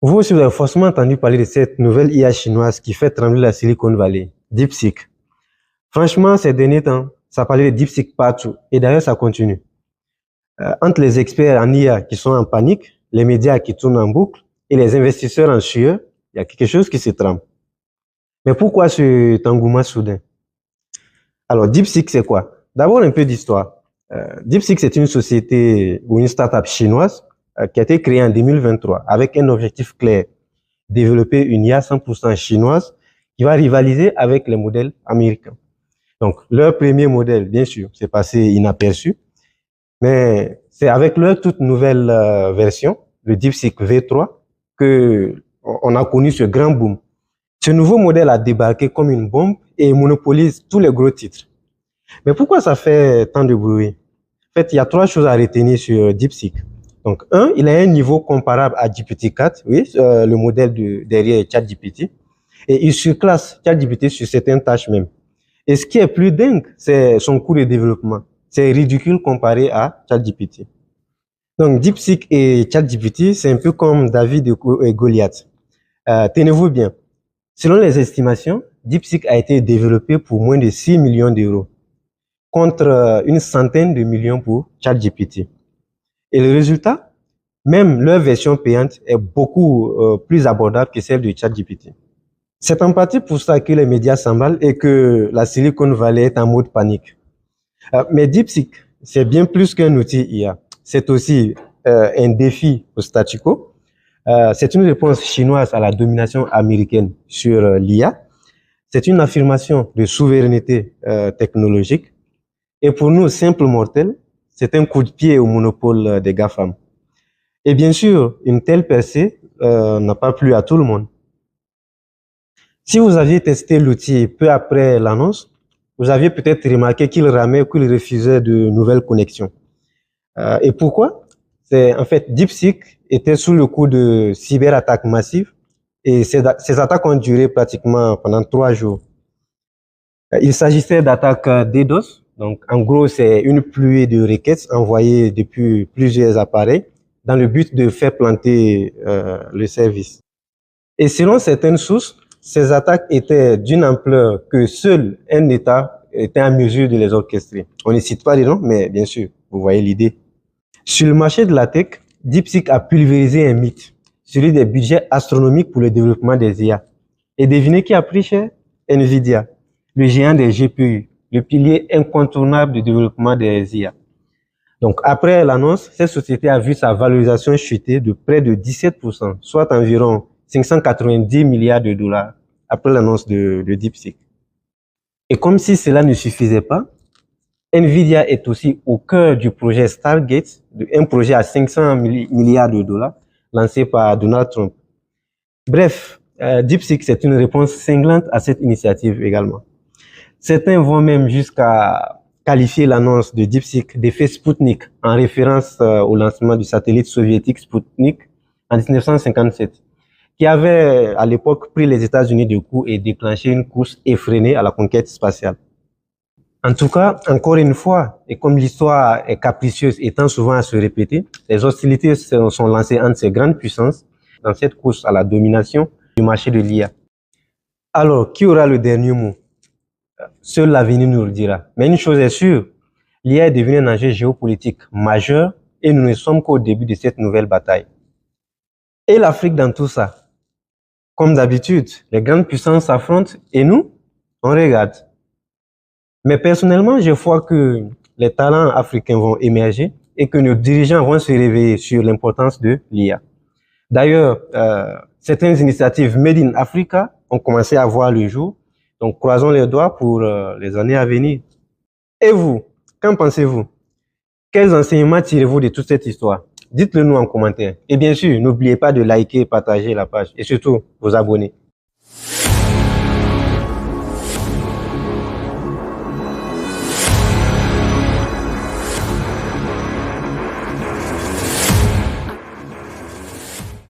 Vous aussi, vous avez forcément entendu parler de cette nouvelle IA chinoise qui fait trembler la Silicon Valley, DeepSeek. Franchement, ces derniers temps, ça parlait de DeepSeek partout. Et d'ailleurs, ça continue. Entre les experts en IA qui sont en panique, les médias qui tournent en boucle et les investisseurs en sueur, il y a quelque chose qui se trame. Mais pourquoi ce engouement soudain? Alors, DeepSeek, c'est quoi? D'abord, un peu d'histoire. DeepSeek, c'est une société ou une start-up chinoise qui a été créée en 2023 avec un objectif clair, développer une IA 100% chinoise qui va rivaliser avec les modèles américains. Donc, leur premier modèle, bien sûr, c'est passé inaperçu, mais c'est avec leur toute nouvelle version, le DeepSeek V3, que on a connu ce grand boom. Ce nouveau modèle a débarqué comme une bombe et monopolise tous les gros titres. Mais pourquoi ça fait tant de bruit? En fait, il y a trois choses à retenir sur DeepSeek. Donc, un, il a un niveau comparable à GPT-4, oui, le modèle derrière ChatGPT, et il surclasse ChatGPT sur certaines tâches même. Et ce qui est plus dingue, c'est son coût de développement. C'est ridicule comparé à ChatGPT. Donc, DeepSeek et ChatGPT, c'est un peu comme David et Goliath. Tenez-vous bien. Selon les estimations, DeepSeek a été développé pour moins de 6 millions d'euros, contre une centaine de millions pour ChatGPT. Et le résultat, même leur version payante est beaucoup plus abordable que celle de ChatGPT. C'est en partie pour ça que les médias s'emballent et que la Silicon Valley est en mode panique. Mais DeepSeek, c'est bien plus qu'un outil IA. C'est aussi un défi au statu quo. C'est une réponse chinoise à la domination américaine sur l'IA. C'est une affirmation de souveraineté technologique. Et pour nous, simples mortels, c'est un coup de pied au monopole des GAFAM. Et bien sûr, une telle percée n'a pas plu à tout le monde. Si vous aviez testé l'outil peu après l'annonce, vous aviez peut-être remarqué qu'il ramait ou qu'il refusait de nouvelles connexions. Et pourquoi? En fait, DeepSeek était sous le coup de cyberattaques massives et ces attaques ont duré pratiquement pendant 3 jours. Il s'agissait d'attaques DDoS. Donc, en gros, c'est une pluie de requêtes envoyées depuis plusieurs appareils dans le but de faire planter le service. Et selon certaines sources, ces attaques étaient d'une ampleur que seul un État était en mesure de les orchestrer. On ne cite pas les noms, mais bien sûr, vous voyez l'idée. Sur le marché de la tech, DeepSeek a pulvérisé un mythe, celui des budgets astronomiques pour le développement des IA. Et devinez qui a pris cher? Nvidia, le géant des GPU, le pilier incontournable du développement des IA. Donc, après l'annonce, cette société a vu sa valorisation chuter de près de 17%, soit environ 590 milliards de dollars après l'annonce de DeepSeek. Et comme si cela ne suffisait pas, Nvidia est aussi au cœur du projet Stargate, un projet à 500 milliards de dollars lancé par Donald Trump. Bref, DeepSeek, c'est une réponse cinglante à cette initiative également. Certains vont même jusqu'à qualifier l'annonce de DeepSeek d'effet Sputnik en référence au lancement du satellite soviétique Sputnik en 1957, qui avait à l'époque pris les États-Unis de court et déclenché une course effrénée à la conquête spatiale. En tout cas, encore une fois, et comme l'histoire est capricieuse et tend souvent à se répéter, les hostilités sont lancées entre ces grandes puissances dans cette course à la domination du marché de l'IA. Alors, qui aura le dernier mot? Seul l'avenir nous le dira. Mais une chose est sûre, l'IA est devenue un enjeu géopolitique majeur et nous ne sommes qu'au début de cette nouvelle bataille. Et l'Afrique dans tout ça? Comme d'habitude, les grandes puissances s'affrontent et nous, on regarde. Mais personnellement, je vois que les talents africains vont émerger et que nos dirigeants vont se réveiller sur l'importance de l'IA. D'ailleurs, certaines initiatives Made in Africa ont commencé à voir le jour. Donc, croisons les doigts pour les années à venir. Et vous, qu'en pensez-vous? Quels enseignements tirez-vous de toute cette histoire? Dites-le nous en commentaire. Et bien sûr, n'oubliez pas de liker et partager la page et surtout vous abonner.